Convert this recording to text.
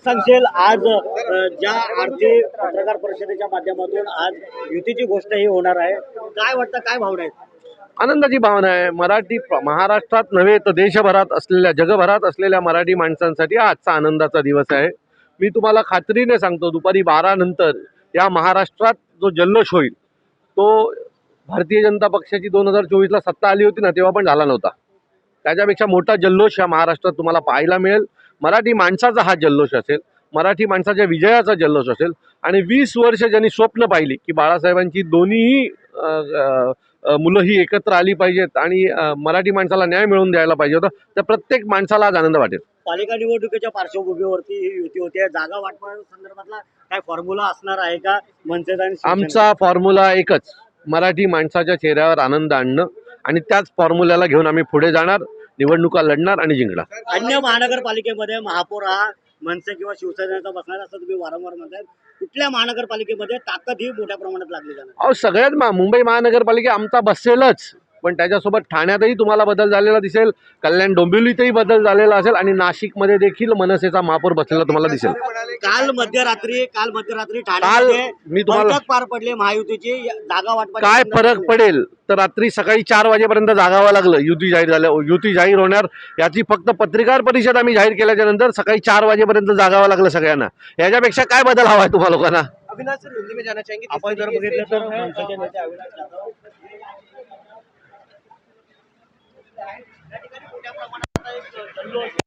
सांगशील आज ज्या आर्थिक पत्रकार परिषदेच्या माध्यमातून आज युतीची गोष्ट ही होणार आहे, काय वाटतं, काय भावना आहेत? आनंदाची भावना आहे. महाराष्ट्रात नव्हे तर देशभरात असलेल्या जगभरात असलेल्या मराठी माणसांसाठी आजचा आनंदाचा दिवस आहे. मी तुम्हाला खात्रीने सांगतो, दुपारी 12 नंतर या महाराष्ट्रात जो जल्लोष होईल तो भारतीय जनता पक्षाची 2024ला सत्ता आली होती ना, तेव्हा पण झाला नव्हता. त्याच्यापेक्षा मोठा जल्लोष या महाराष्ट्रात तुम्हाला पाहायला मिळेल. मराठी माणसाचा हा जल्लोष असेल, मराठी माणसाच्या विजयाचा जल्लोष असेल. आणि 20 वर्ष ज्यांनी स्वप्न पाहिली की बाळासाहेबांची दोन्ही मुलं ही एकत्र आली पाहिजेत आणि मराठी माणसाला न्याय मिळवून द्यायला पाहिजे होता, त्या प्रत्येक माणसाला आज आनंद वाटेल. पालिका निवडणुकीच्या पार्श्वभूमीवरती ही युती होते. जागा वाटपा संदर्भातला काय फॉर्म्युला असणार आहे का मनसेचा आणि शिवसेनेचा? आमचा फॉर्म्युला एकच, मराठी माणसाच्या चेहऱ्यावर आनंद आणणं, आणि त्याच फॉर्म्युल्याला घेऊन आम्ही पुढे जाणार, निवडणुका लढणार आणि जिंकणार. अन्य महानगरपालिकेमध्ये महापौर हा मनसे किंवा शिवसेनेचा बसणार असं तुम्ही वारंवार म्हणताय. कुठल्या महानगरपालिकेमध्ये ताकद ही मोठ्या प्रमाणात लागली जाणार? अहो सगळ्यात मुंबई महानगरपालिका आमचा बसेलच, पण त्याच्यासोबत ठाण्यातही तुम्हाला बदल झालेला दिसेल, कल्याण डोंबिवलीतही बदल झालेला असेल आणि नाशिकमध्ये देखील मनसेचा महापौर बसलेला तुम्हाला दिसेल. काल मध्यरात्री ठाण्यामध्ये मी तुम्हाला बैठक पार पडली महायुतीची जागा वाटपा. काय फरक पडेल तर रात्री सकाळी 4 वाजेपर्यंत जागावं लागलं. युती जाहीर झाल्या, युती जाहीर होणार याची फक्त पत्रकार परिषद आम्ही जाहीर केल्याच्या नंतर सकाळी 4 वाजेपर्यंत जागावं लागलं सगळ्यांना. याच्यापेक्षा काय बदल हवाय तुम्हाला लोकांना? अविनाश सर, हिंदी में जाना चाहेंगे? आपण जर बघितलं तर मनसेचे नेते अविनाश जाधव या ठिकाणी मोठ्या प्रमाणात